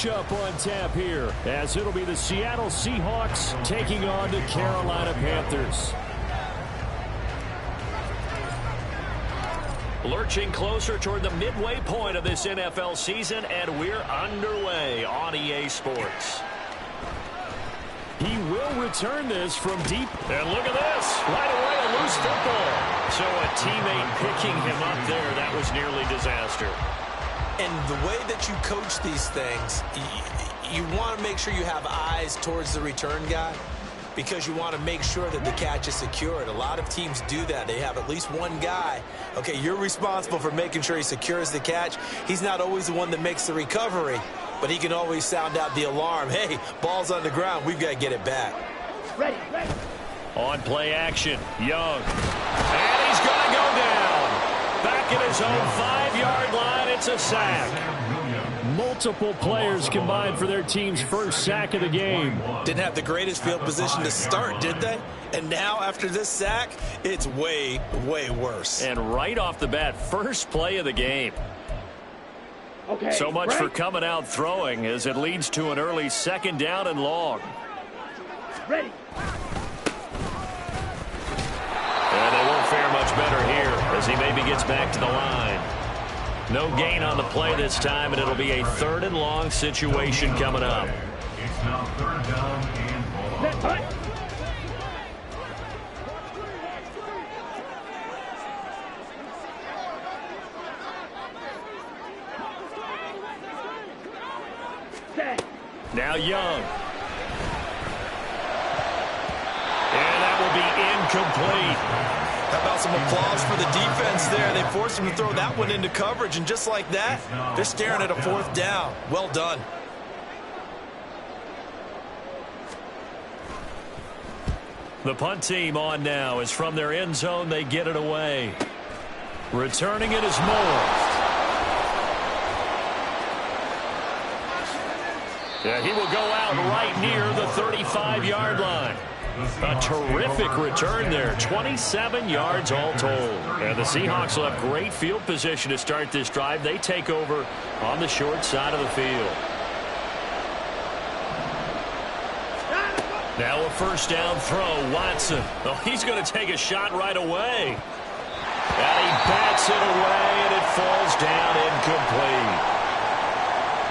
Up on tap here, as it'll be the Seattle Seahawks taking on the Carolina Panthers. Lurching closer toward the midway point of this NFL season, and we're underway on EA Sports. He will return this from deep. And look at this. Right away, a loose football. So a teammate picking him up there, that was nearly disaster. And the way that you coach these things, you want to make sure you have eyes towards the return guy because you want to make sure that the catch is secured. A lot of teams do that. They have at least one guy. Okay, you're responsible for making sure he secures the catch. He's not always the one that makes the recovery, but he can always sound out the alarm. Hey, ball's on the ground. We've got to get it back. Ready. On play action, Young. And he's going to go down. Back at his own 5-yard line, it's a sack. Multiple players combined for their team's first sack of the game. Didn't have the greatest field position to start, did they? And now, after this sack, it's way, way worse. And right off the bat, first play of the game. Okay, so much for coming out throwing as it leads to an early 2nd down and long. Ready. And they won't fare much better here as he maybe gets back to the line. No gain on the play this time, and it'll be a 3rd and long situation coming up. It's now 3rd down and ball. Now Young. And that will be incomplete. How about some applause for the defense there? They forced him to throw that one into coverage, and just like that, they're staring at a 4th down. Well done. The punt team on now as from their end zone they get it away. Returning it is Moore. Yeah, he will go out right near the 35-yard line. A terrific return there, 27 yards all told. And the Seahawks will have great field position to start this drive. They take over on the short side of the field. Now a 1st down throw, Watson. Oh, he's going to take a shot right away. And he bats it away, and it falls down incomplete.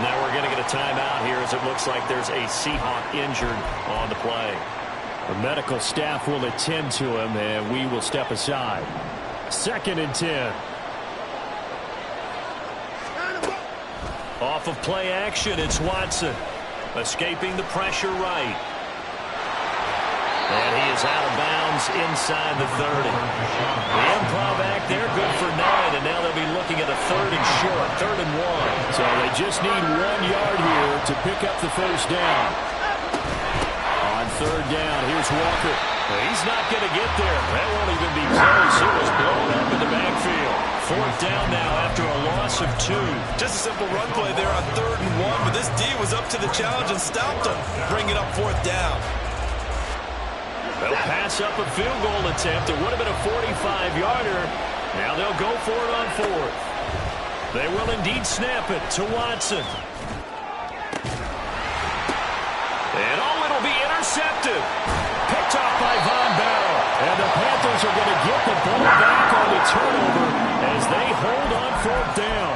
Now we're going to get a timeout here as it looks like there's a Seahawk injured on the play. The medical staff will attend to him, and we will step aside. 2nd and 10. Off of play action, it's Watson. Escaping the pressure right. And he is out of bounds inside the 30. The improv act there, good for 9, and now they'll be looking at a 3rd and short, 3rd and 1. So they just need 1 yard here to pick up the 1st down. On 3rd down, here's Walker. He's not going to get there. That won't even be close. It was blown up in the backfield. 4th down now after a loss of 2. Just a simple run play there on 3rd and 1, but this D was up to the challenge and stopped him, bringing up 4th down. They'll pass up a field goal attempt. It would have been a 45-yarder. Now they'll go for it on 4th. They will indeed snap it to Watson. And it'll be intercepted. Picked off by Von Barrow. And the Panthers are going to get the ball back on the turnover as they hold on 4th down.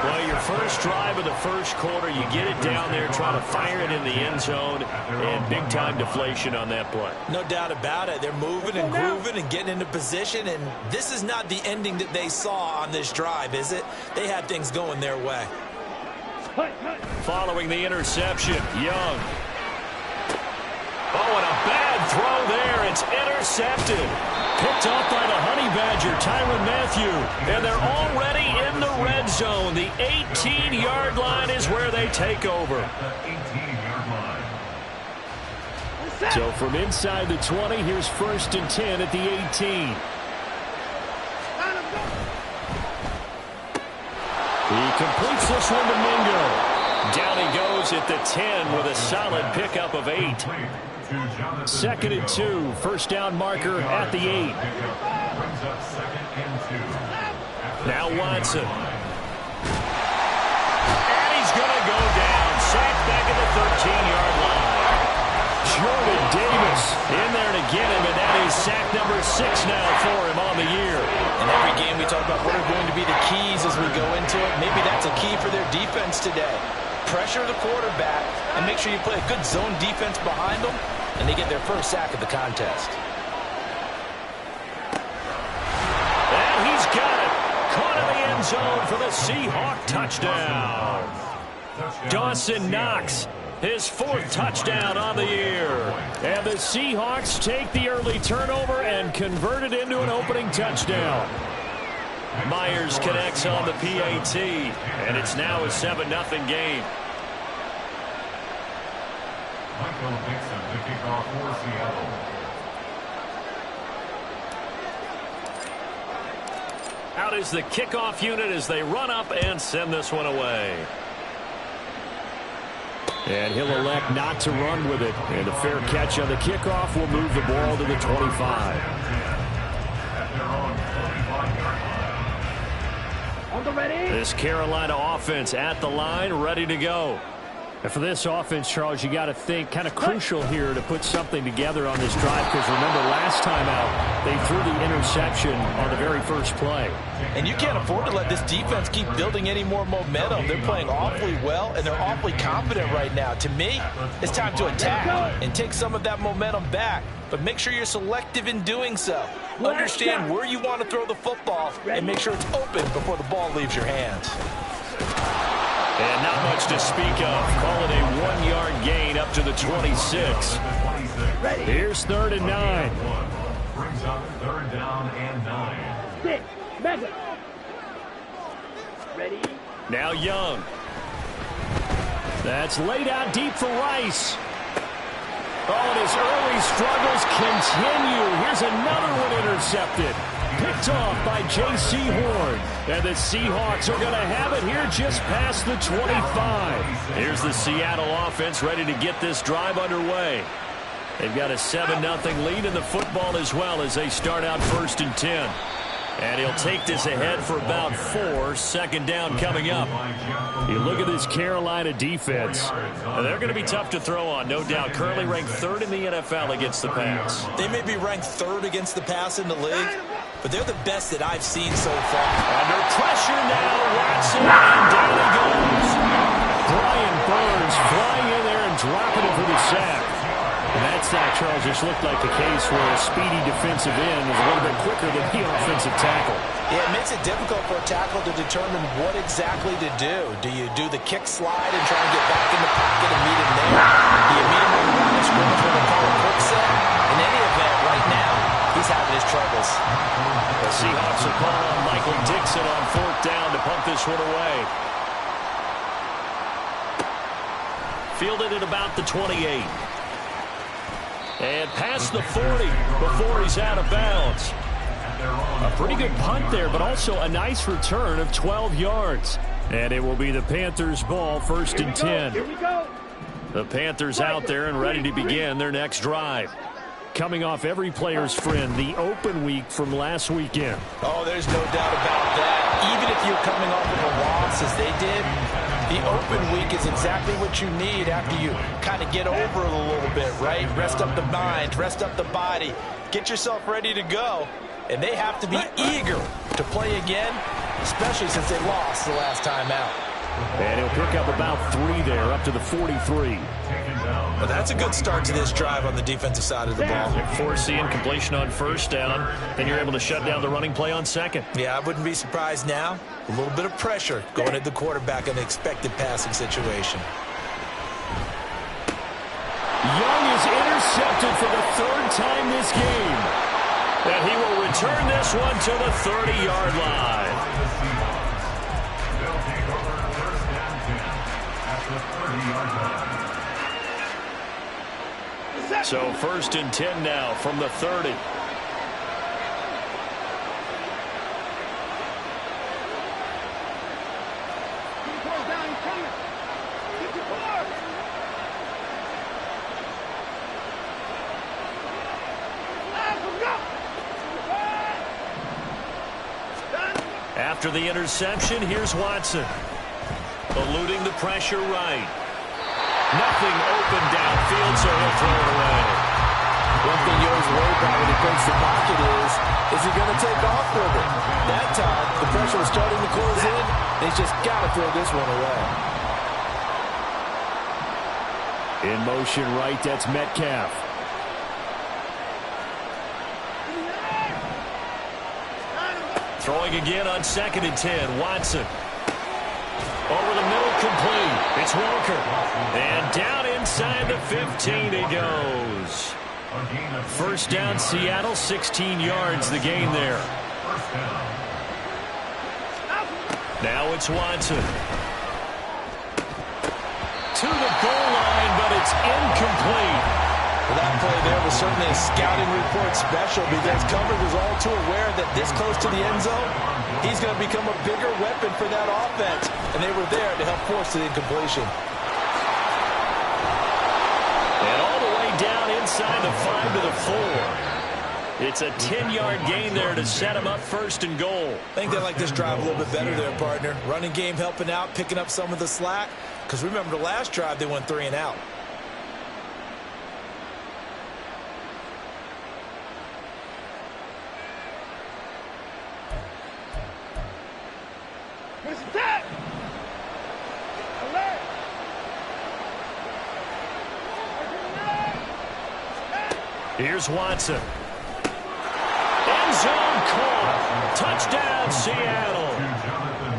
Well, your first drive of the first quarter, you get it down there, try to fire it in the end zone, and big-time deflation on that play. No doubt about it. They're moving and grooving and getting into position, and this is not the ending that they saw on this drive, is it? They had things going their way. Following the interception, Young. Oh, and a bad throw there. It's intercepted. Picked off by the Honey Badger, Tyrann Mathieu. And they're already in the red zone. The 18-yard line is where they take over. So from inside the 20, here's 1st and 10 at the 18. He completes this one to Mingo. Down he goes at the 10 with a solid pickup of 8. 2nd and 2, 1st down marker at the 8. Now Watson. And he's going to go down. this in there to get him, and that is sack number 6 now for him on the year. In every game we talk about what are going to be the keys as we go into it. Maybe that's a key for their defense today. Pressure the quarterback and make sure you play a good zone defense behind them, and they get their first sack of the contest. And he's got it. Caught in the end zone for the Seahawk touchdown. Dawson Knox, his 4th touchdown on the year. And the Seahawks take the early turnover and convert it into an opening touchdown. Myers connects on the PAT, and it's now a 7-0 game. Michael Dixon to kick off for Seattle. Out is the kickoff unit as they run up and send this one away. And he'll elect not to run with it. And a fair catch on the kickoff will move the ball to the 25. On the ready. This Carolina offense at the line, ready to go. And for this offense, Charles, you got to think kind of crucial here to put something together on this drive, because remember last time out they threw the interception on the very first play. And you can't afford to let this defense keep building any more momentum. They're playing awfully well, and they're awfully confident right now. To me, it's time to attack and take some of that momentum back. But make sure you're selective in doing so. Understand where you want to throw the football and make sure it's open before the ball leaves your hands. And not much to speak of. Call it a 1-yard gain up to the 26. Here's 3rd and 9. Brings up 3rd down and 9. 6. Mega. Ready. Now Young. That's laid out deep for Rice. Oh, and his early struggles continue. Here's another one intercepted. Picked off by J.C. Horn. And the Seahawks are going to have it here just past the 25. Here's the Seattle offense ready to get this drive underway. They've got a 7-0 lead in the football as well as they start out 1st and 10. And he'll take this ahead for about 4. 2nd down coming up. You look at this Carolina defense. They're going to be tough to throw on, no doubt. Currently ranked 3rd in the NFL against the pass. They may be ranked 3rd against the pass in the league, but they're the best that I've seen so far. Under pressure now, Watson, and down he goes. Brian Burns flying in there and dropping it for the sack. And that sack, Charles, just looked like the case where a speedy defensive end is a little bit quicker than the offensive tackle. Yeah, it makes it difficult for a tackle to determine what exactly to do. Do you do the kick slide and try and get back in the pocket and meet him there? Do you meet him on the line of scrimmage when they call a quick set? In any event, right now, he's having his troubles. The Seahawks are calling on Michael Dixon on 4th down to punt this one away. Fielded at about the 28. And past the 40 before he's out of bounds. A pretty good punt there, but also a nice return of 12 yards. And it will be the Panthers' ball, 1st and 10. Here we go. The Panthers out there and ready to begin their next drive. Coming off every player's friend, the open week from last weekend. Oh, there's no doubt about that. Even if you're coming off of a loss as they did, the open week is exactly what you need after you kind of get over it a little bit, right? Rest up the mind, rest up the body, get yourself ready to go. And they have to be eager to play again, especially since they lost the last time out. And he'll pick up about 3 there, up to the 43. Well, that's a good start to this drive on the defensive side of the ball. Forcing completion on 1st down, then you're able to shut down the running play on 2nd. Yeah, I wouldn't be surprised now. A little bit of pressure going at the quarterback in an expected passing situation. Young is intercepted for the 3rd time this game. And he will return this one to the 30-yard line. They'll take over 1st and 10 at the 30-yard line. So 1st and 10 now from the 30. After the interception, here's Watson. Eluding the pressure right. Nothing open downfield, so he'll throw it away. One thing you always worry about when he breaks the pocket is he going to take off with it? That time, the pressure was starting to close in, and he's just got to throw this one away. In motion right, that's Metcalf. Throwing again on 2nd and 10. Watson. Over the middle, complete. It's Walker. And down inside the 15 he goes. First down, Seattle, 16 yards the gain there. Now it's Watson. To the goal line, but it's incomplete. Well, that play there was certainly a scouting report special because Cover was all too aware that this close to the end zone, he's going to become a bigger weapon for that offense. And they were there to help force the incompletion. And all the way down inside the 5 to the 4. It's a 10-yard gain there to set him up 1st and goal. I think they like this drive a little bit better there, partner. Running game helping out, picking up some of the slack. Because remember the last drive, they went 3 and out. Here's Watson. End zone caught. Touchdown, Seattle.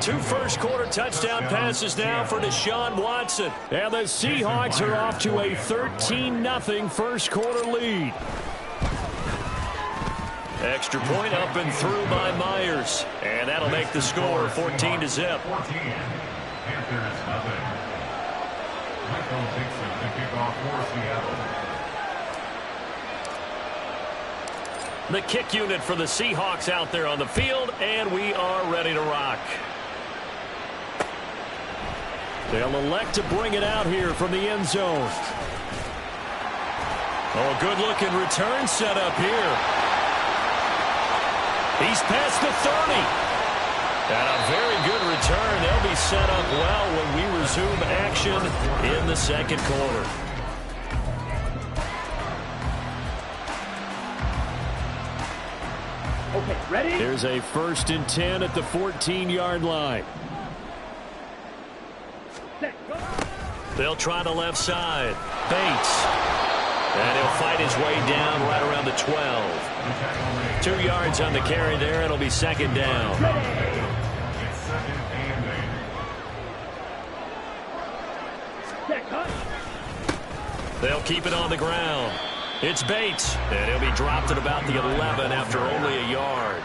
2 first-quarter touchdown passes now for Deshaun Watson. And the Seahawks are off to a 13-0 first-quarter lead. Extra point up and through by Myers. And that'll make the score 14 to zip. 14. Panthers nothing. Michael Dixon to kick off for Seattle. The kick unit for the Seahawks out there on the field, and we are ready to rock. They'll elect to bring it out here from the end zone. Oh, good-looking return set up here. He's past the 30. And a very good return. They'll be set up well when we resume action in the 2nd quarter. Okay, ready? There's a 1st and 10 at the 14-yard line. Set, go. They'll try the left side. Bates. And he'll fight his way down right around the 12. 2 yards on the carry there. It'll be 2nd down. It's 2nd and 8. Set, cut. They'll keep it on the ground. It's Bates, and he'll be dropped at about the 11 after only a yard.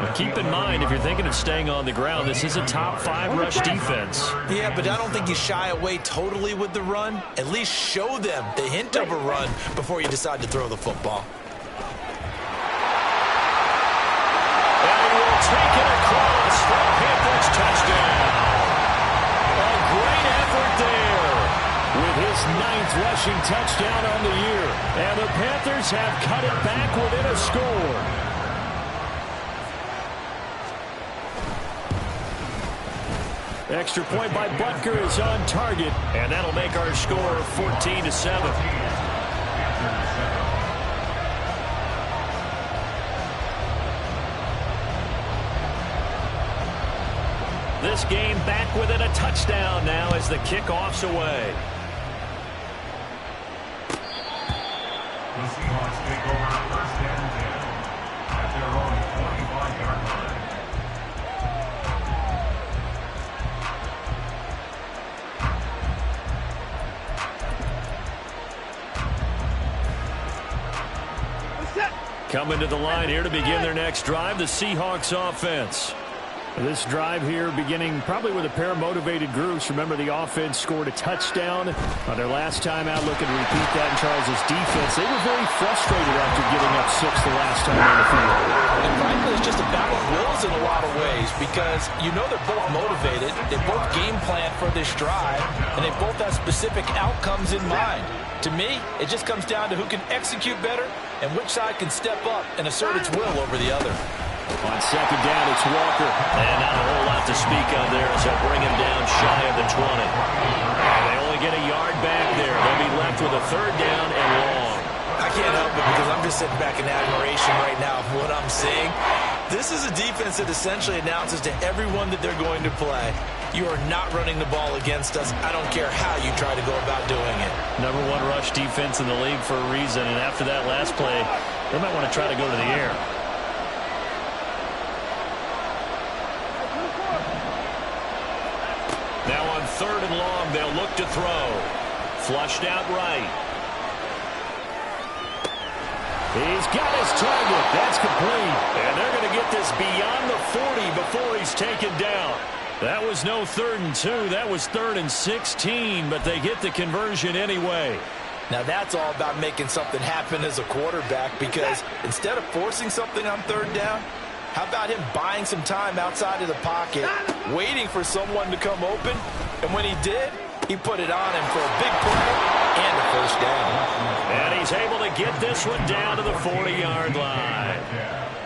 But keep in mind, if you're thinking of staying on the ground, this is a top 5 rush defense. Yeah, but I don't think you shy away totally with the run. At least show them the hint of a run before you decide to throw the football. And he will take it across for a Panthers touchdown. A great effort there. With his 9th rushing touchdown on the year. And the Panthers have cut it back within a score. Extra point by Butker is on target. And that'll make our score 14 to 7. This game back within a touchdown now as the kickoff's away. The Seahawks take over 1st and 10 at their own 25-yard line. Coming to the line here to begin their next drive, the Seahawks offense. This drive here beginning probably with a pair of motivated groups. Remember, the offense scored a touchdown on their last time out, looking to repeat that in Charles' defense. They were very frustrated after getting up 6 the last time on the field. And frankly, it's just a battle of wills in a lot of ways because you know they're both motivated. They both game plan for this drive, and they both have specific outcomes in mind. To me, it just comes down to who can execute better and which side can step up and assert its will over the other. On 2nd down, it's Walker. And not a whole lot to speak of there as they'll bring him down shy of the 20. And they only get a yard back there. They'll be left with a 3rd down and long. I I can't help it because I'm just sitting back in admiration right now of what I'm seeing. This is a defense that essentially announces to everyone that they're going to play, you are not running the ball against us. I don't care how you try to go about doing it. Number one rush defense in the league for a reason, and after that last play, they might want to try to go to the air. Now on 3rd and long, they'll look to throw. Flushed out right. He's got his target. That's complete. And they're going to get this beyond the 40 before he's taken down. That was no 3rd and 2. That was 3rd and 16, but they get the conversion anyway. Now that's all about making something happen as a quarterback, because instead of forcing something on 3rd down, how about him buying some time outside of the pocket, waiting for someone to come open, and when he did, he put it on him for a big play and a first down. And he's able to get this one down to the 40-yard line.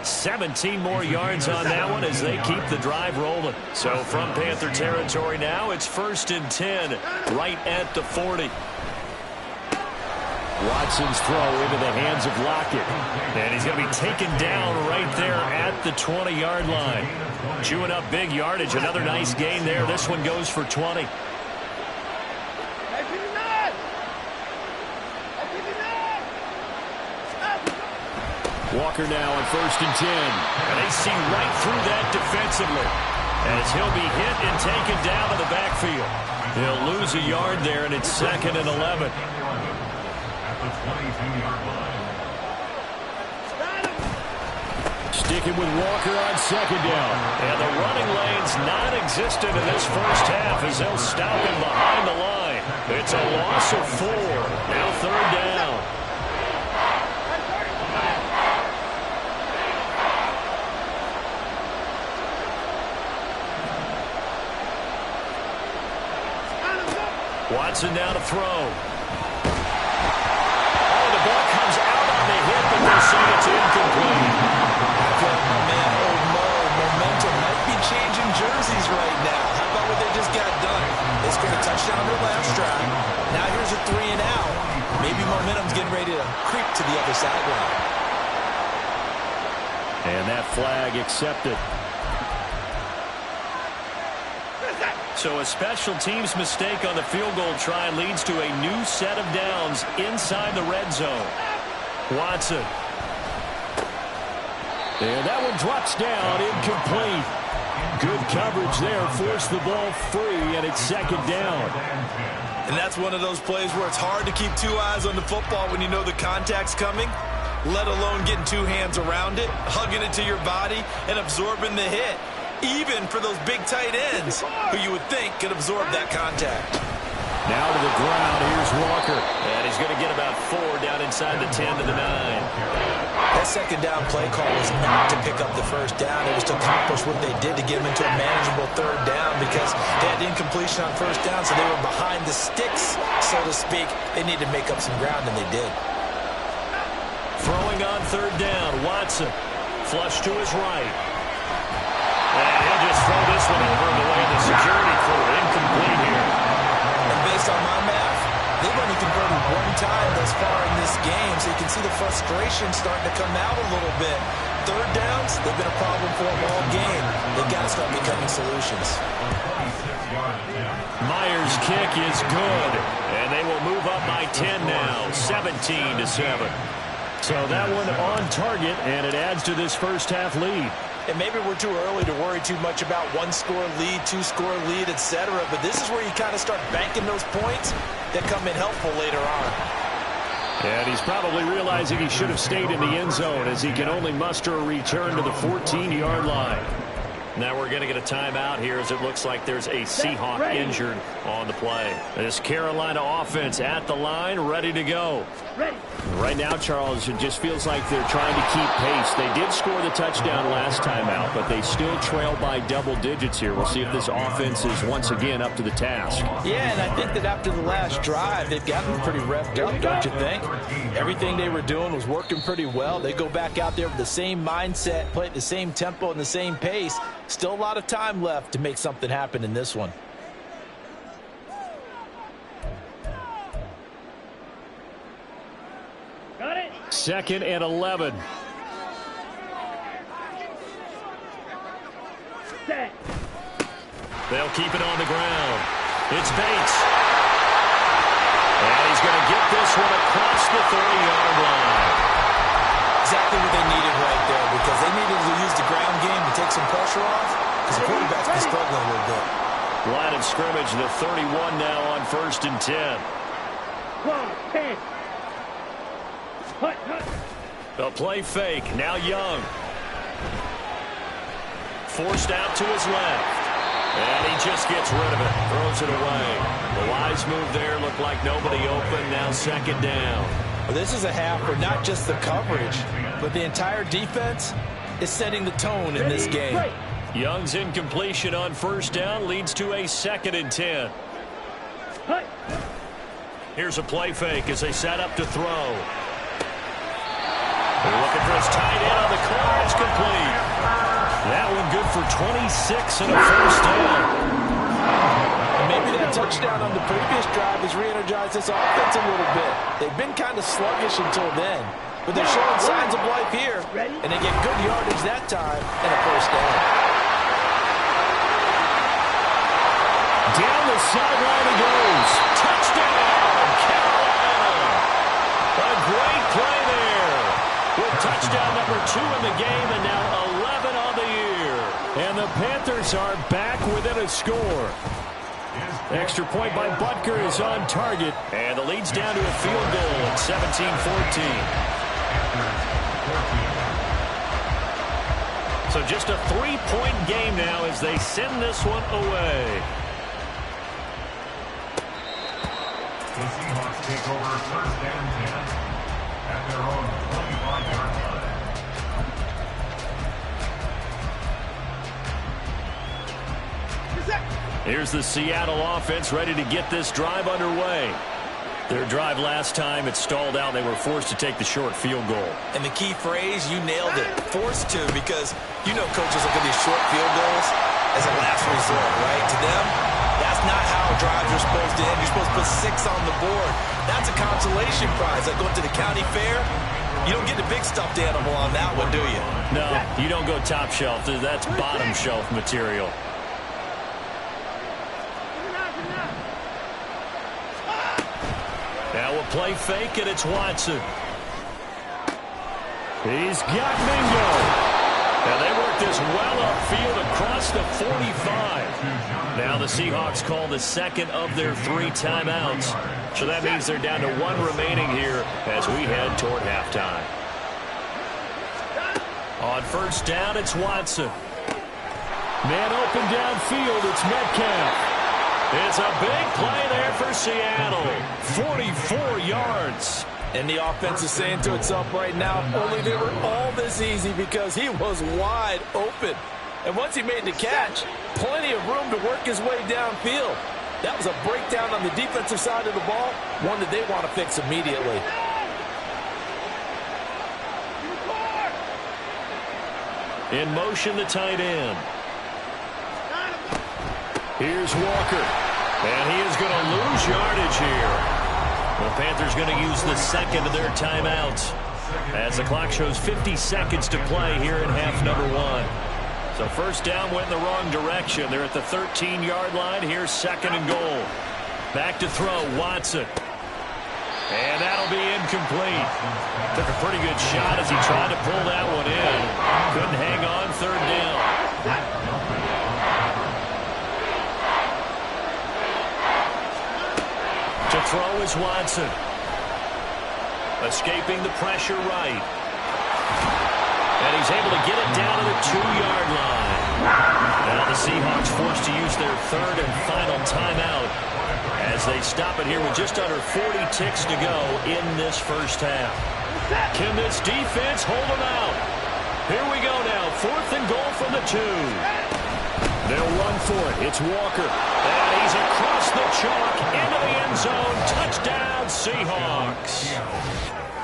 17 more yards on that one as they keep the drive rolling. So from Panther territory now, it's 1st and 10 right at the 40. Watson's throw into the hands of Lockett. And he's going to be taken down right there at the 20-yard line. Chewing up big yardage. Another nice gain there. This one goes for 20. Walker now on 1st and 10. And they see right through that defensively as he'll be hit and taken down to the backfield. He'll lose a yard there, and it's 2nd and 11. Sticking with Walker on 2nd down. And the running lane's non-existent in this first half as they'll stop him behind the line. It's a loss of 4. Now 3rd down. Watson now to throw. Oh, the ball comes out on the hit, but they'll say it's incomplete. Momentum might be changing jerseys right now. How about what they just got done? They scored a touchdown on their last drive. Now here's a 3 and out. Maybe momentum's getting ready to creep to the other sideline. And that flag accepted. So a special teams mistake on the field goal try leads to a new set of downs inside the red zone. Watson. And that one drops down, incomplete. Good coverage there, forced the ball free, and it's 2nd down. And that's one of those plays where it's hard to keep 2 eyes on the football when you know the contact's coming, let alone getting 2 hands around it, hugging it to your body, and absorbing the hit. Even for those big tight ends who you would think could absorb that contact. Now to the ground, here's Walker. And he's going to get about 4 down inside the 10 to the 9. That 2nd down play call was not to pick up the first down. It was to accomplish what they did to get them into a manageable 3rd down, because they had incompletion on 1st down, so they were behind the sticks, so to speak. They needed to make up some ground, and they did. Throwing on 3rd down, Watson. Flush to his right. And he'll just throw this one over the way the security crew. Incomplete here. And based on my math, they've only converted 1 time thus far in this game, so you can see the frustration starting to come out a little bit. 3rd downs, they've been a problem for them all game. They've got to start becoming solutions. Myers' kick is good, and they will move up by 10 now, 17-7. So that one on target, and it adds to this first half lead. And maybe we're too early to worry too much about 1-score lead, 2-score lead, etc. But this is where you kind of start banking those points that come in helpful later on. And he's probably realizing he should have stayed in the end zone as he can only muster a return to the 14-yard line. Now we're going to get a timeout here as it looks like there's a Seahawk injured on the play. This Carolina offense at the line, ready to go. Right now, Charles, it just feels like they're trying to keep pace. They did score the touchdown last time out, but they still trail by double digits here. We'll see if this offense is once again up to the task. Yeah, and I think that after the last drive, they've gotten pretty revved up, don't you think? Everything they were doing was working pretty well. They go back out there with the same mindset, play at the same tempo and the same pace. Still a lot of time left to make something happen in this one. Got it. 2nd and 11. Set. They'll keep it on the ground. It's Bates. And he's going to get this one across the 30-yard line. Exactly what they needed right there, because they needed to use the ground game to take some pressure off, because the quarterback's been struggling a little bit. Line of scrimmage, the 31 now on 1st and 10. 10. Hut. A play fake. Now Young. Forced out to his left. And he just gets rid of it. Throws it away. The wise move there. Looked like nobody open. Now 2nd down. Well, this is a half where not just the coverage, but the entire defense is setting the tone in this game. Young's incompletion on 1st down leads to a 2nd and 10. Hut. Here's a play fake as they set up to throw. They're looking for his tight end on the corner. It's complete. That one good for 26 and a 1st down. And maybe that touchdown on the previous drive has re-energized this offense a little bit. They've been kind of sluggish until then, but they're showing signs of life here, and they get good yardage that time and a 1st down. Down the sideline he goes. Touchdown, Carolina. A great play there. With touchdown number 2 in the game and now 11 on the year. And the Panthers are back within a score. Extra point by Butker is on target. And the lead's down to a field goal at 17-14. So just a 3-point game now as they send this one away. The Seahawks take over 1st and 10 at their own 25-yard line. Here's the Seattle offense ready to get this drive underway. Their drive last time, it stalled out. They were forced to take the short field goal. And the key phrase, you nailed it, forced to, because you know coaches look at these short field goals as a last resort, right? To them, that's not how drives are supposed to end. You're supposed to put 6 on the board. That's a consolation prize. Like going to the county fair, you don't get the big stuffed animal on that one, do you? No, you don't go top shelf. That's bottom shelf material. Now a play fake, and it's Watson. He's got Mingo. Now they work this well upfield across the 45. Now the Seahawks call the 2nd of their 3 timeouts. So that means they're down to 1 remaining here as we head toward halftime. On 1st down, it's Watson. Man open downfield, it's Metcalf. It's a big play there for Seattle. 44 yards. And the offense is saying to itself right now, only they were all this easy because he was wide open. And once he made the catch, plenty of room to work his way downfield. That was a breakdown on the defensive side of the ball, one that they want to fix immediately. In motion, the tight end. Here's Walker. And he is going to lose yardage here. The Panthers going to use the 2nd of their timeouts as the clock shows 50 seconds to play here in half number 1. So 1st down went in the wrong direction. They're at the 13-yard line. Here's 2nd and goal. Back to throw, Watson. And that'll be incomplete. Took a pretty good shot as he tried to pull that one in. Couldn't hang on 3rd down. To throw is Watson. Escaping the pressure right. And he's able to get it down to the 2-yard line. Now the Seahawks forced to use their 3rd and final timeout as they stop it here with just under 40 ticks to go in this 1st half. Can this defense hold them out? Here we go now. 4th and goal from the 2. They'll run for it. It's Walker. And he's across the chalk into the end zone. Touchdown, Seahawks.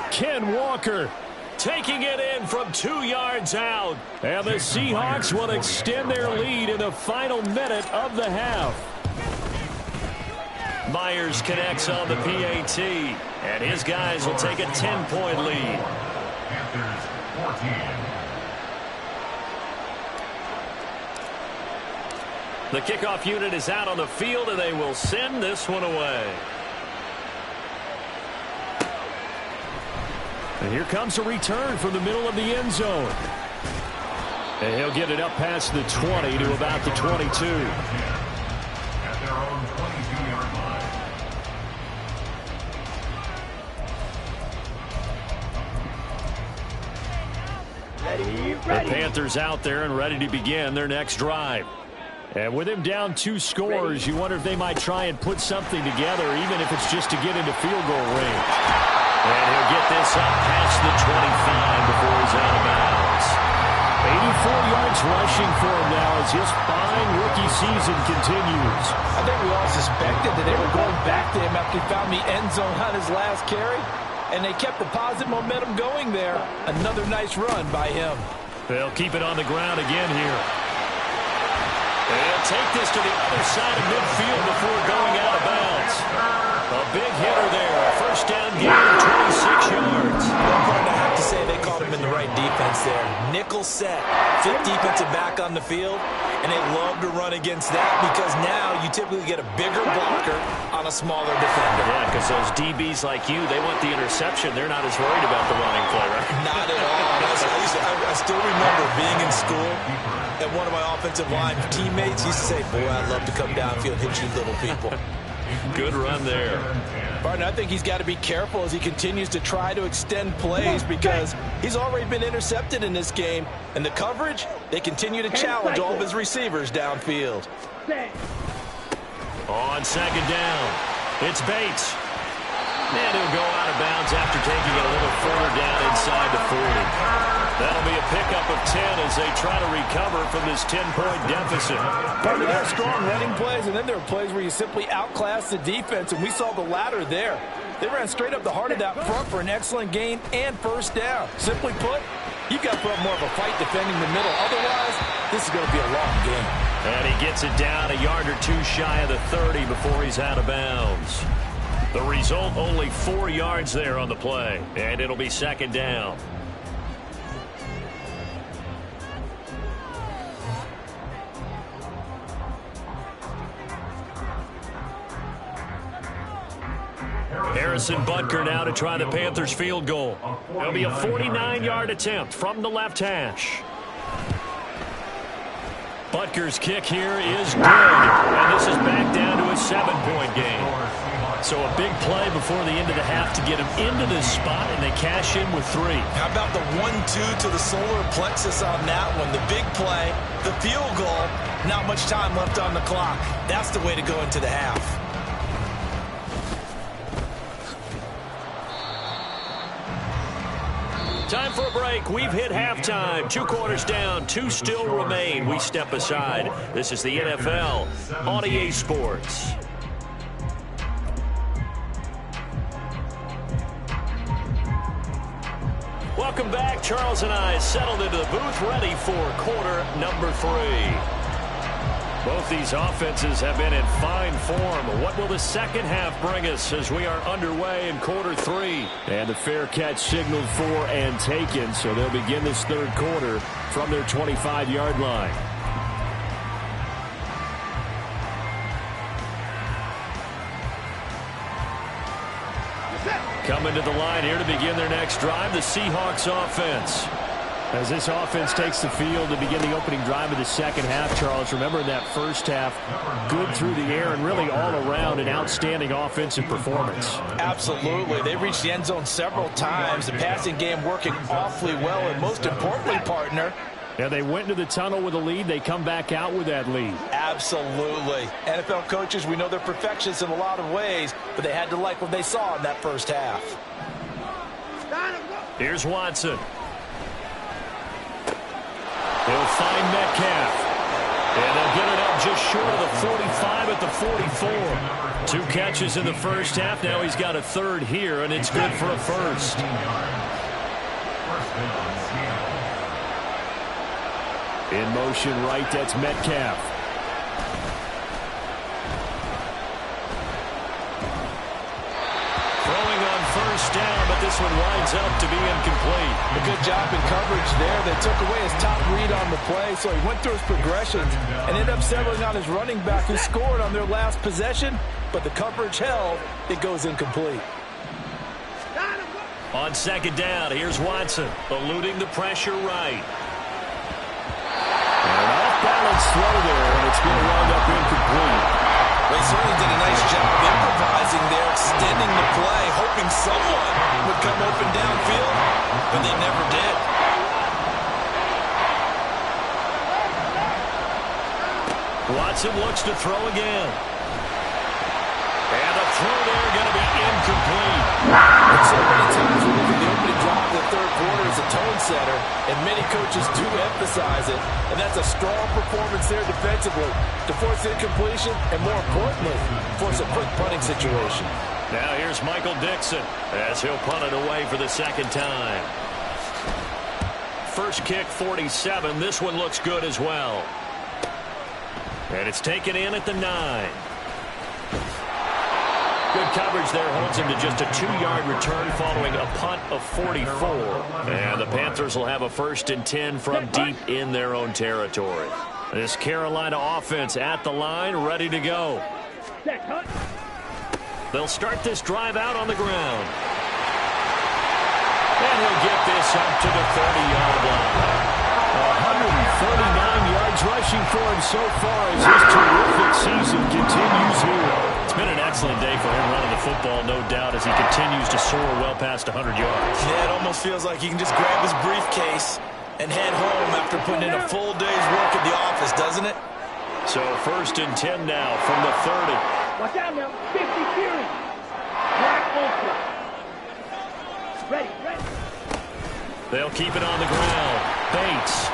Ken Walker taking it in from 2 yards out. And the Seahawks will extend their lead in the final minute of the half. Myers connects on the PAT, and his guys will take a 10-point lead. Panthers 14. The kickoff unit is out on the field, and they will send this one away. And here comes a return from the middle of the end zone. And he'll get it up past the 20 to about the 22. At their own 22-yard line. The Panthers out there and ready to begin their next drive. And with him down 2 scores, you wonder if they might try and put something together, even if it's just to get into field goal range. And he'll get this up past the 25 before he's out of bounds. 84 yards rushing for him now as his fine rookie season continues. I think we all suspected that they were going back to him after he found the end zone on his last carry, and they kept the positive momentum going there. Another nice run by him. They'll keep it on the ground again here. They'll take this to the other side of midfield before going out of bounds. A big hitter there. A first down gain of 26 yards. I have to say they caught him in the right defense there. Nickel set. Fit defensive back on the field. And they love to run against that because now you typically get a bigger blocker on a smaller defender. Yeah, because those DBs like you, they want the interception. They're not as worried about the running play, right? Not at all. I still remember being in school, and one of my offensive line teammates used to say, boy, I'd love to come downfield and hit you little people. Good run there. Barton, I think he's got to be careful as he continues to try to extend plays because he's already been intercepted in this game. And the coverage, they continue to challenge all of his receivers downfield. On second down, it's Bates. And he'll go out of bounds after taking it a little further down inside the 40. That'll be a pickup of 10 as they try to recover from this 10-point deficit. Partner, there are strong running plays, and then there are plays where you simply outclass the defense, and we saw the latter there. They ran straight up the heart of that front for an excellent gain and first down. Simply put, you've got to put up more of a fight defending the middle. Otherwise, this is going to be a long game. And he gets it down a yard or two shy of the 30 before he's out of bounds. The result, only 4 yards there on the play, and it'll be second down. Harrison Butker now to try the Panthers field goal. It'll be a 49-yard attempt from the left hash. Butker's kick here is good, and this is back down to a 7-point game. So a big play before the end of the half to get him into this spot, and they cash in with 3. How about the 1-2 to the solar plexus on that one? The big play, the field goal, not much time left on the clock. That's the way to go into the half. Time for a break. We've hit halftime. 2 quarters down. 2 still remain. We step aside. This is the NFL on EA Sports. Welcome back. Charles and I settled into the booth, ready for quarter number 3. Both these offenses have been in fine form. What will the second half bring us as we are underway in quarter 3? And the fair catch signaled for and taken, so they'll begin this third quarter from their 25-yard line. Coming to the line here to begin their next drive, the Seahawks offense. As this offense takes the field to begin the opening drive of the second half, Charles, remember that first half, good through the air and really all around an outstanding offensive performance. Absolutely. They reached the end zone several times. The passing game working awfully well, and most importantly, partner, yeah, they went into the tunnel with a lead. They come back out with that lead. Absolutely. NFL coaches, we know they're perfectionists in a lot of ways, but they had to like what they saw in that first half. Here's Watson. They'll find Metcalf. And they'll get it up just short of the 45 at the 44. 2 catches in the first half. Now he's got a third here, and it's good for a first. In motion right, that's Metcalf. first down, but this one winds up to be incomplete. A good job in coverage there. They took away his top read on the play, so he went through his progressions and ended up settling on his running back who scored on their last possession, but the coverage held. It goes incomplete. On second down, here's Watson, eluding the pressure right. An off-balance throw there, and it's going to wind up incomplete. They certainly did a nice job improvising there, extending the play, hoping someone would come open downfield, but they never did. Watson looks to throw again. And the throw there going to be incomplete. So many times we look at the opening drive of the third quarter as a tone setter, and many coaches do emphasize it, and that's a strong performance there defensively to force incompletion and, more importantly, force a quick punting situation. Now here's Michael Dixon as he'll punt it away for the second time. First kick, 47. This one looks good as well. And it's taken in at the 9. Good coverage there holds him to just a 2-yard return following a punt of 44. And the Panthers will have a 1st and 10 from deep in their own territory. This Carolina offense at the line, ready to go. They'll start this drive out on the ground. And he'll get this up to the 30-yard line. 139 yards rushing for him so far as his terrific season continues here. It's been an excellent day for him running the football, no doubt, as he continues to soar well past 100 yards. Yeah, it almost feels like he can just grab his briefcase and head home after putting in a full day's work at the office, doesn't it? So 1st and 10 now from the 30. Watch out now. 50 series. Black ultra. Ready. They'll keep it on the ground. Bates.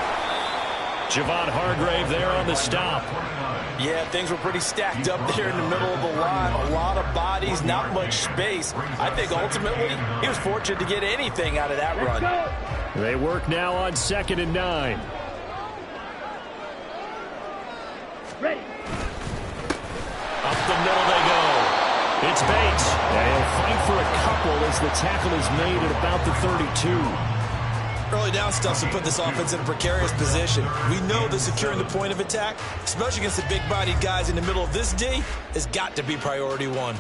Javon Hargrave there on the stop. Yeah, things were pretty stacked up there in the middle of the line. A lot of bodies, not much space. I think ultimately he was fortunate to get anything out of that run. They work now on 2nd and 9. Ready. Up the middle they go. It's Bates. And he'll fight for a couple as the tackle is made at about the 32. Early down stuffs will put this offense in a precarious position. We know that securing the point of attack, especially against the big-bodied guys in the middle of this D, has got to be priority 1.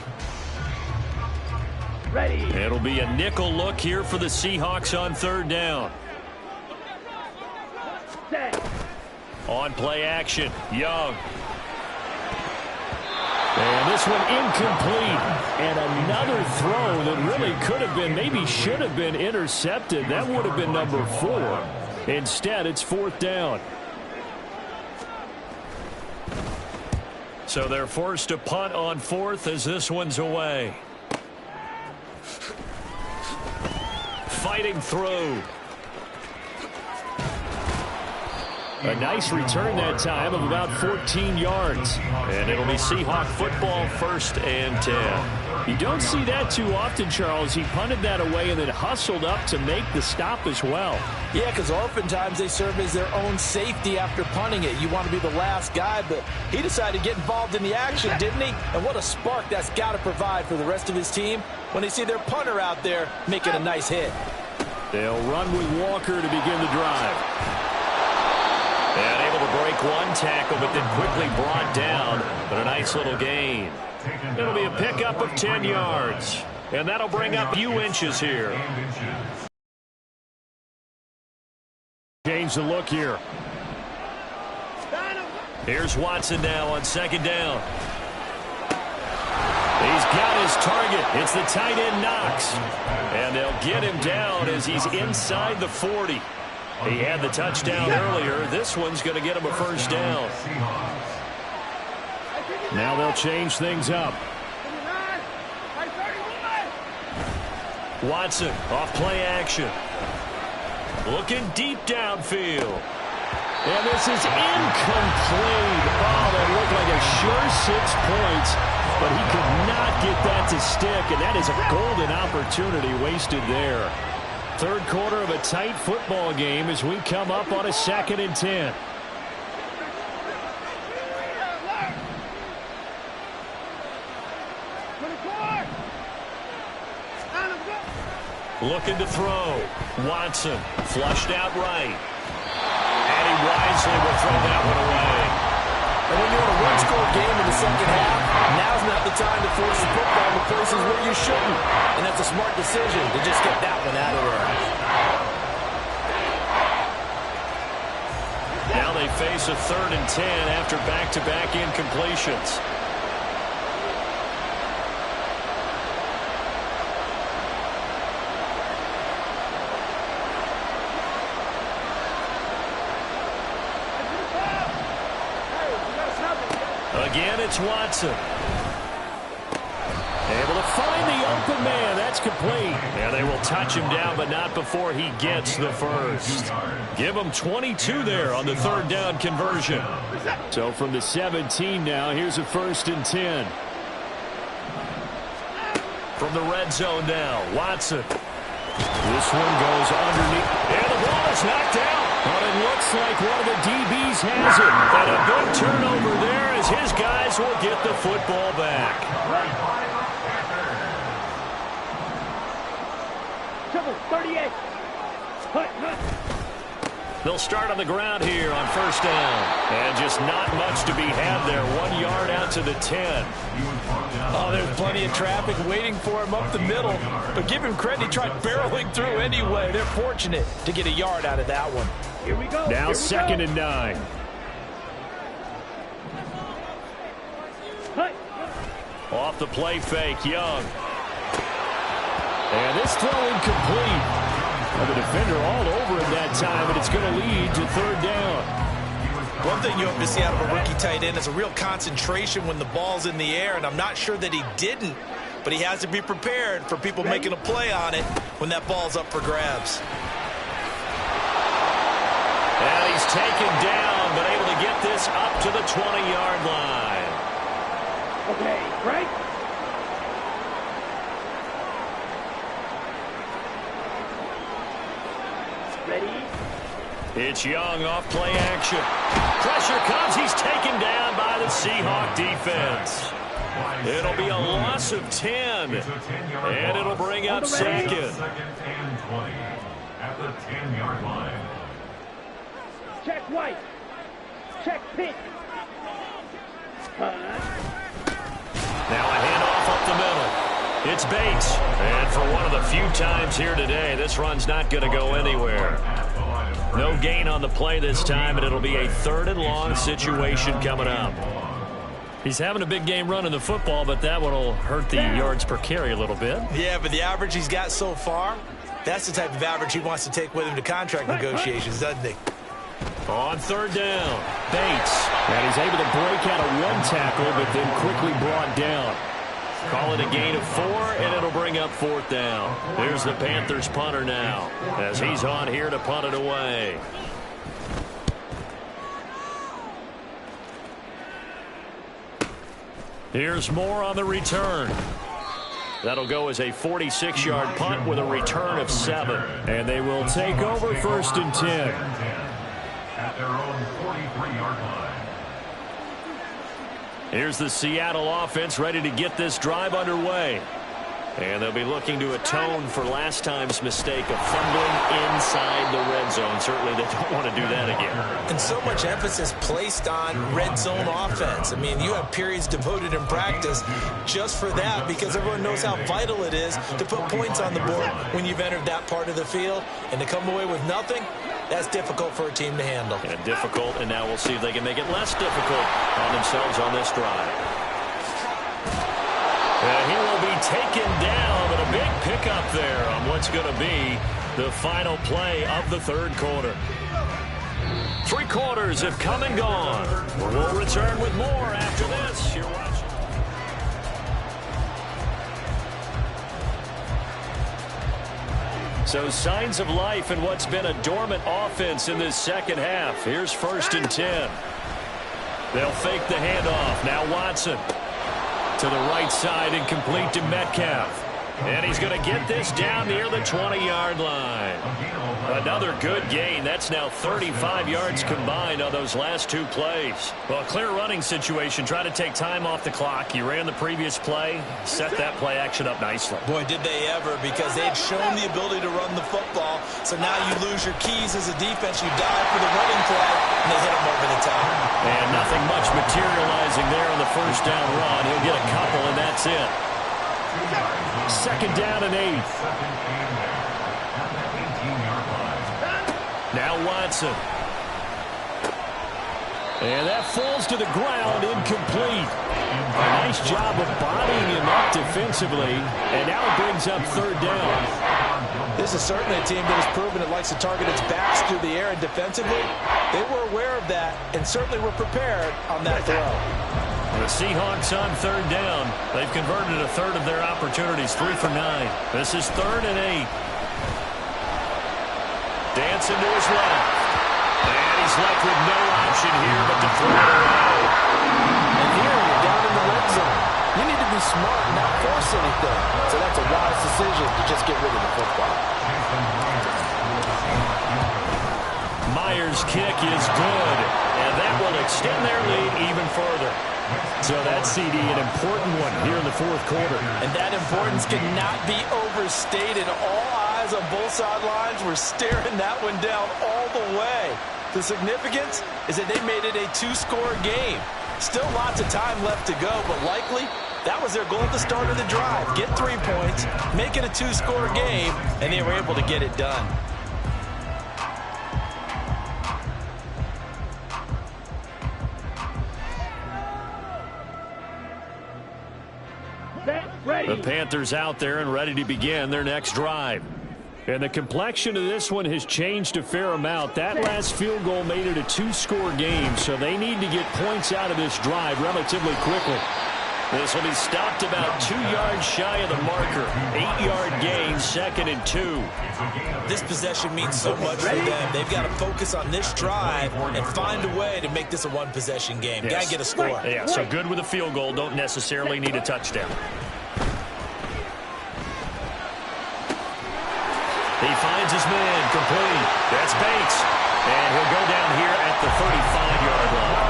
Ready. It'll be a nickel look here for the Seahawks on 3rd down. Set. On play action, Young. And this one incomplete. And another throw that really could have been, maybe should have been intercepted. That would have been number 4. Instead, it's 4th down. So they're forced to punt on 4th as this one's away. Fighting through. A nice return that time of about 14 yards. And it'll be Seahawk football, 1st and 10. You don't see that too often, Charles. He punted that away and then hustled up to make the stop as well. Yeah, because oftentimes they serve as their own safety after punting it. You want to be the last guy, but he decided to get involved in the action, didn't he? And what a spark that's got to provide for the rest of his team when they see their punter out there making a nice hit. They'll run with Walker to begin the drive. And able to break one tackle, but then quickly brought down. But a nice little gain. It'll be a pickup of 10 yards. And that'll bring up a few inches here. Change the look here. Here's Watson now on 2nd down. He's got his target. It's the tight end Knox. And they'll get him down as he's inside the 40. He had the touchdown earlier. This one's going to get him a 1st down. Now they'll change things up. Watson off play action. Looking deep downfield. And this is incomplete. Oh, that looked like a sure 6 points, but he could not get that to stick, and that is a golden opportunity wasted there. 3rd quarter of a tight football game as we come up on a 2nd and 10. Looking to throw. Watson flushed out right. And he wisely will throw that one away. And when you're in a one-score game in the second half, now's not the time to force the football to places where you shouldn't. And that's a smart decision to just get that one out of there. Now they face a 3rd and 10 after back-to-back incompletions. Again, it's Watson. Able to find the open man. That's complete. And they will touch him down, but not before he gets the first. Give him 22 there on the 3rd down conversion. So from the 17 now, here's a 1st and 10. From the red zone now, Watson. This one goes underneath. And the ball is knocked out. But it looks like one of the DBs has it. And a big turnover there as his guys will get the football back. Triple 38. They'll start on the ground here on 1st down. And just not much to be had there. 1 yard out to the 10. Oh, there's plenty of traffic waiting for him up the middle. But give him credit, he tried barreling through anyway. They're fortunate to get a yard out of that one. Here we go. Now 2nd and 9. Off the play fake, Young. And this throw incomplete. And the defender all over him that time, and it's going to lead to 3rd down. One thing you hope to see out of a rookie tight end is a real concentration when the ball's in the air, and I'm not sure that he didn't, but he has to be prepared for people making a play on it when that ball's up for grabs. And he's taken down, but able to get this up to the 20-yard line. Okay, right? Ready? It's Young off play action. Pressure comes. He's taken down by the Seahawk defense. It'll be a loss of 10. And it'll bring up 2nd. 2nd and 20 at the 10-yard line. Check white. Check pink. Now a handoff up the middle. It's Bates. And for one of the few times here today, this run's not going to go anywhere. No gain on the play this time, and it'll be a 3rd and long situation coming up. He's having a big game running the football, but that one will hurt the yards per carry a little bit. Yeah, but the average he's got so far, that's the type of average he wants to take with him to contract negotiations, doesn't he? On 3rd down, Bates. And he's able to break out of one tackle, but then quickly brought down. Call it a gain of 4, and it'll bring up 4th down. Here's the Panthers punter now, as he's on here to punt it away. Here's Moore on the return. That'll go as a 46-yard punt with a return of 7. And they will take over 1st and 10. At their own 43-yard line. Here's the Seattle offense ready to get this drive underway. And they'll be looking to atone for last time's mistake of fumbling inside the red zone. Certainly they don't want to do that again. And so much emphasis placed on red zone offense. I mean, you have periods devoted in practice just for that because everyone knows how vital it is to put points on the board when you've entered that part of the field. And to come away with nothing, that's difficult for a team to handle. And difficult, and now we'll see if they can make it less difficult on themselves on this drive. And he will be taken down, but a big pickup there on what's going to be the final play of the 3rd quarter. 3 quarters have come and gone. We'll return with more after this. You're watching. So signs of life in what's been a dormant offense in this second half. Here's 1st and 10. They'll fake the handoff. Now Watson to the right side, incomplete to Metcalf. And he's going to get this down near the 20-yard line. Another good gain. That's now 35 yards combined on those last two plays. Well, a clear running situation. Try to take time off the clock. You ran the previous play, set that play action up nicely. Boy, did they ever, because they had shown the ability to run the football. So now you lose your keys as a defense. You dive for the running play, and they hit him over the top. And nothing much materializing there on the first down run. He'll get a couple, and that's it. Second down and 8. Now Watson. And that falls to the ground, incomplete. A nice job of bodying him up defensively, and now it brings up third down. This is certainly a team that has proven it likes to target its backs through the air, and defensively, they were aware of that and certainly were prepared on that throw. The Seahawks on third down. They've converted a third of their opportunities, 3 for 9. This is 3rd and 8. Dancing to his left. And he's left with no option here but to throw it away. And here you're down in the red zone. You need to be smart and not force anything. So that's a wise decision to just get rid of the football. Myers' kick is good, and that will extend their lead even further. So that CD, an important one here in the fourth quarter. And that importance cannot be overstated. All eyes on both sidelines were staring that one down all the way. The significance is that they made it a 2-score game. Still lots of time left to go, but likely that was their goal at the start of the drive. Get 3 points, make it a 2-score game, and they were able to get it done. The Panthers out there and ready to begin their next drive. And the complexion of this one has changed a fair amount. That last field goal made it a 2-score game, so they need to get points out of this drive relatively quickly. This will be stopped about 2 yards shy of the marker. 8-yard gain, 2nd and 2. This possession means so much for them. They've got to focus on this drive and find a way to make this a one-possession game. Yes. Got to get a score. Yeah, so good with a field goal. Don't necessarily need a touchdown. He finds his man, complete. That's Bates. And he'll go down here at the 35-yard line.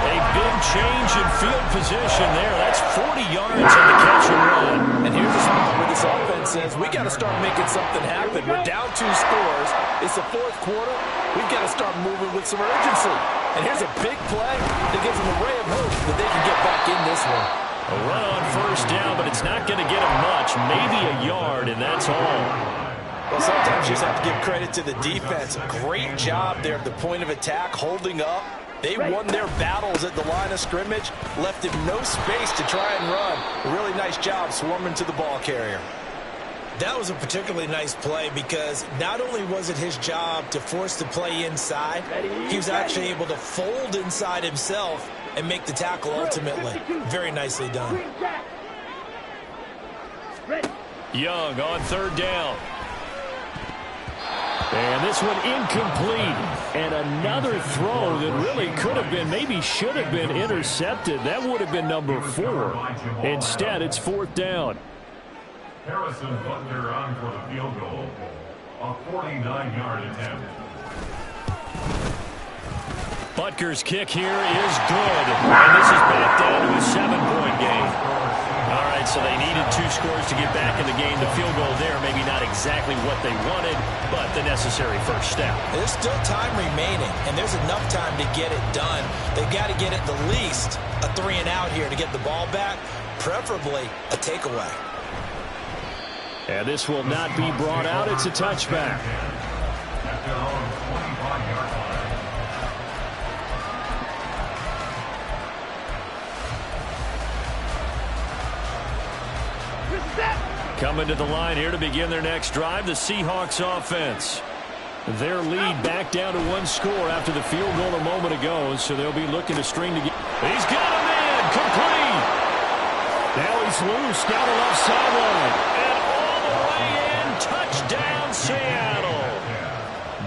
A big change in field position there. That's 40 yards on the catch and run. And here's a spot where this offense says, we got to start making something happen. We're down 2 scores. It's the fourth quarter. We've got to start moving with some urgency. And here's a big play that gives them a ray of hope that they can get back in this one. A run on first down, but it's not going to get him much. Maybe a yard, and that's all. Well, sometimes you just have to give credit to the defense. Great job there at the point of attack, holding up. They won their battles at the line of scrimmage, left him no space to try and run. A really nice job swarming to the ball carrier. That was a particularly nice play because not only was it his job to force the play inside, he was actually able to fold inside himself and make the tackle ultimately. Very nicely done. Young on third down. And this one incomplete. And another throw that really could have been, maybe should have been intercepted. That would have been number 4. Instead, it's 4th down. Harrison Butler on for the field goal. A 49-yard attempt. Butker's kick here is good. And this is back down to a 7-point game. All right, so they needed 2 scores to get back in the game. The field goal there, maybe not exactly what they wanted, but the necessary first step. There's still time remaining, and there's enough time to get it done. They've got to get at the least a 3-and-out here to get the ball back, preferably a takeaway. And this will not be brought out. It's a touchback. At their own 25-yard line. Coming to the line here to begin their next drive, the Seahawks offense. Their lead back down to 1 score after the field goal a moment ago, so they'll be looking to string together. He's got him in, complete. Now he's loose down the left sideline. And all the way in, touchdown Seattle.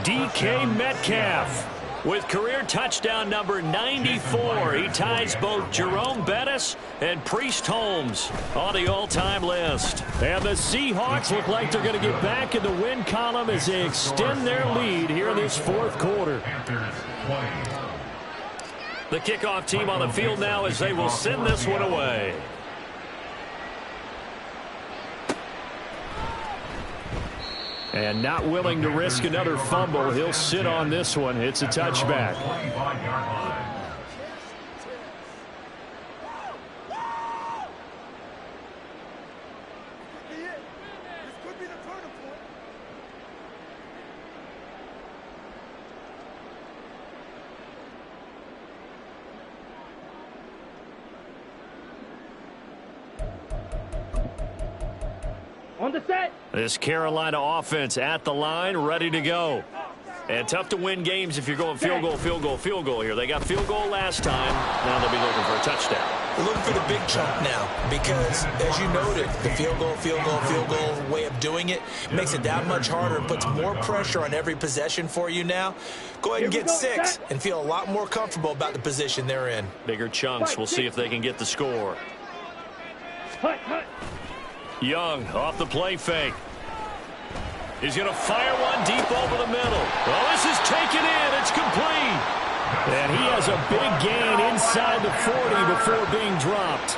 DK Metcalf With career touchdown number 94, he ties both Jerome Bettis and Priest Holmes on the all-time list. And the Seahawks look like they're going to get back in the win column as they extend their lead here in this fourth quarter. The kickoff team on the field now as they will send this one away. And not willing to risk another fumble, he'll sit on this one. It's a touchback. On the set. This Carolina offense at the line, ready to go. And tough to win games if you're going field goal, field goal, field goal here. They got field goal last time. Now they'll be looking for a touchdown. We're looking for the big chunk now because, as you noted, the field goal way of doing it makes it that much harder and puts more pressure on every possession for you now. Go ahead and get 6 and feel a lot more comfortable about the position they're in. Bigger chunks. We'll see if they can get the score. Hut, hut. Young off the play fake. He's going to fire one deep over the middle. Oh, this is taken in. It's complete. And he has a big gain inside the 40 before being dropped.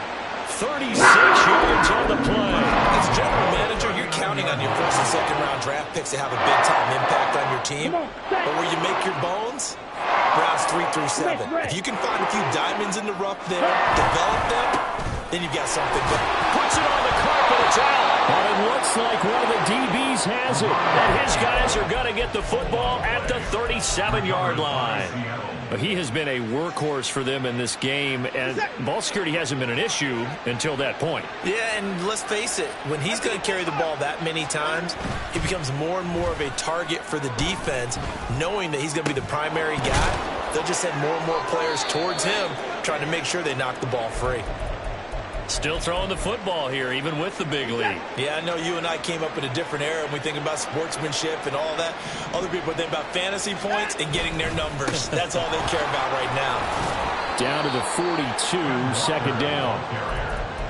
36 yards on the play. As general manager, you're counting on your first and second round draft picks to have a big-time impact on your team. But where you make your bones, rounds 3 through 7. If you can find a few diamonds in the rough there, develop them, then you've got something good. Puts it on the carpet. It's out. And it looks like one of the DBs has it. And his guys are going to get the football at the 37-yard line. He has been a workhorse for them in this game, and ball security hasn't been an issue until that point. Yeah, and let's face it, when he's going to carry the ball that many times, he becomes more and more of a target for the defense, knowing that he's going to be the primary guy. They'll just send more and more players towards him, trying to make sure they knock the ball free. Still throwing the football here, even with the big lead. Yeah, I know you and I came up in a different era and we think about sportsmanship and all that. Other people think about fantasy points and getting their numbers. That's all they care about right now. Down to the 42, second down.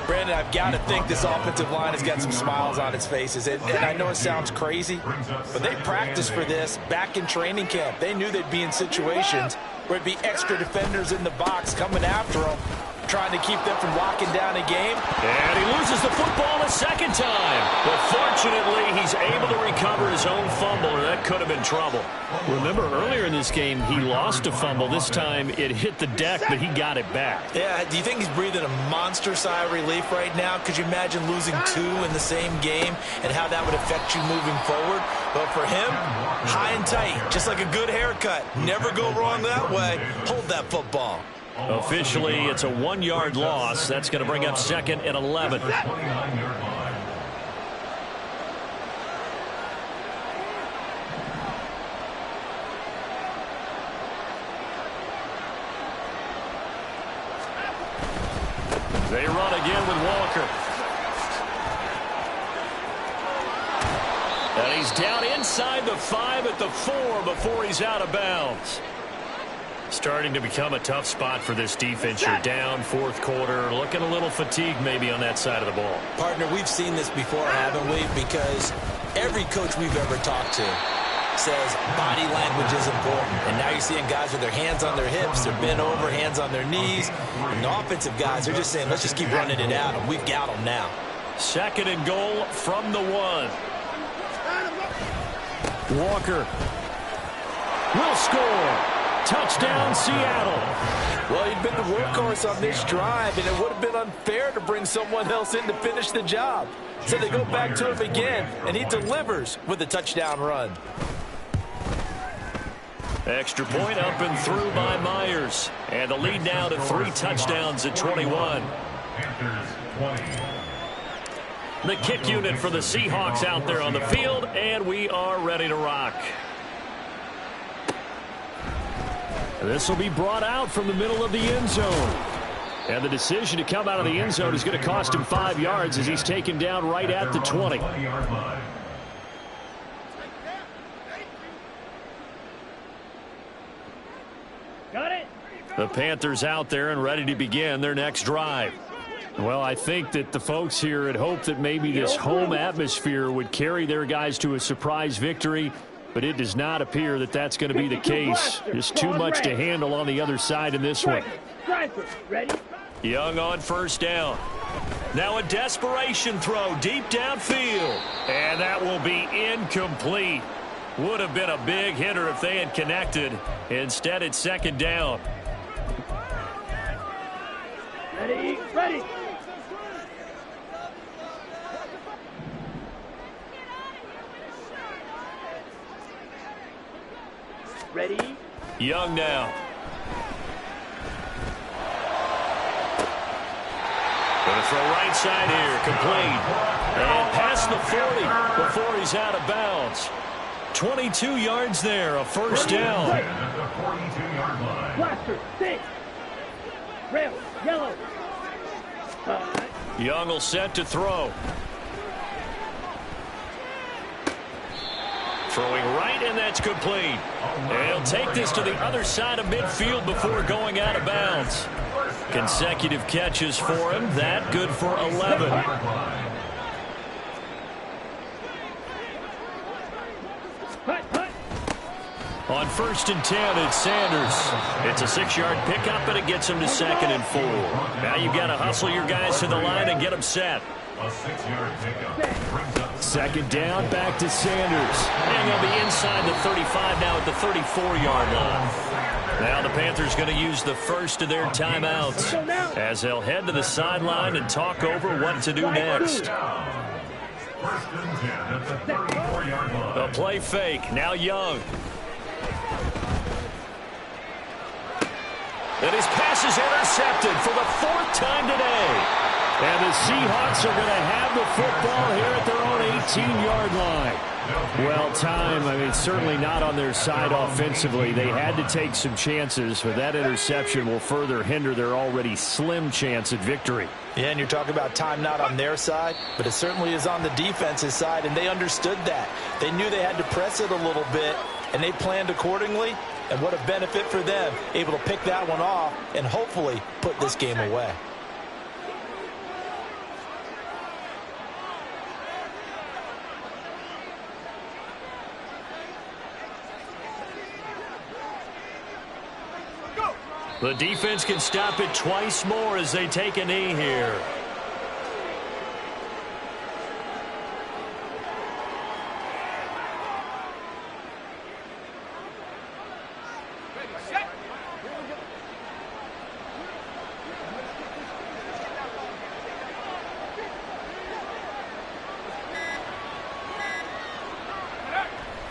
Brandon, I've got to think this offensive line has got some smiles on its faces. And I know it sounds crazy, but they practiced for this back in training camp. They knew they'd be in situations where it'd be extra defenders in the box coming after them, trying to keep them from locking down a game. And he loses the football a second time. But fortunately, he's able to recover his own fumble, or that could have been trouble. Remember, earlier in this game, he lost a fumble. This time, it hit the deck, but he got it back. Yeah, do you think he's breathing a monster sigh of relief right now? Could you imagine losing 2 in the same game and how that would affect you moving forward? But for him, high and tight, just like a good haircut. Never go wrong that way. Hold that football. Officially, it's a 1-yard loss. That's going to bring up second and 11. They run again with Walker. And he's down inside the 5 at the 4 before he's out of bounds. Starting to become a tough spot for this defense. You're down fourth quarter, looking a little fatigued maybe on that side of the ball. Partner, we've seen this before, haven't we? Because every coach we've ever talked to says body language is important. And now you're seeing guys with their hands on their hips, they're bent over, hands on their knees. And the offensive guys are just saying, let's just keep running it out, and we've got them now. Second and goal from the 1. Walker will score. Touchdown, Seattle. Well, he'd been the workhorse on this drive, and it would have been unfair to bring someone else in to finish the job. So they go back to him again, and he delivers with a touchdown run. Extra point up and through by Myers. And the lead now to 3 touchdowns at 21. The kick unit for the Seahawks out there on the field, and we are ready to rock. This will be brought out from the middle of the end zone. And the decision to come out of the end zone is going to cost him 5 yards as he's taken down right at the 20. The Panthers out there and ready to begin their next drive. Well, I think that the folks here had hoped that maybe this home atmosphere would carry their guys to a surprise victory, but it does not appear that that's going to be the case. Just too much to handle on the other side in this one. Young on first down. Now a desperation throw deep downfield. And that will be incomplete. Would have been a big hitter if they had connected. Instead, it's second down. Ready, ready. Ready. Young now. Going to throw right side here, complete. And past the 40 before he's out of bounds. 22 yards there, a first down. Blaster, six. Rail, yellow. Young will set to throw. Throwing right, and that's complete. And he'll take this to the other side of midfield before going out of bounds. Consecutive catches for him. That good for 11. On 1st and 10, it's Sanders. It's a 6-yard pickup, and it gets him to 2nd and 4. Now you've got to hustle your guys to the line and get them set. A 6-yard pickup. Second down, back to Sanders. And they'll be inside the 35 now at the 34-yard line. Now the Panthers going to use the first of their timeouts as they'll head to the sideline and talk over what to do next. 1st and 10 at the 34-yard line. A play fake. Now Young. And his pass is intercepted for the 4th time today. And the Seahawks are going to have the football here at their own 18-yard line. Well, time, certainly not on their side offensively. They had to take some chances, but that interception will further hinder their already slim chance at victory. Yeah, and you're talking about time not on their side, but it certainly is on the defense's side, and they understood that. They knew they had to press it a little bit, and they planned accordingly. And what a benefit for them, able to pick that one off and hopefully put this game away. The defense can stop it twice more as they take a knee here.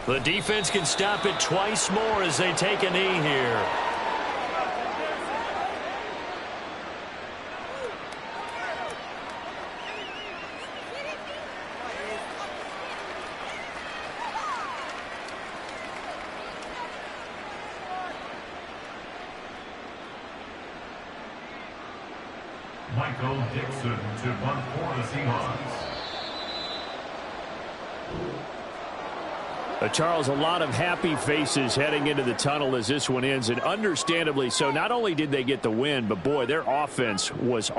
The defense can stop it twice more as they take a knee here. Michael Dixon to punt for the Seahawks. Charles, a lot of happy faces heading into the tunnel as this one ends, and understandably so. Not only did they get the win, but boy, their offense was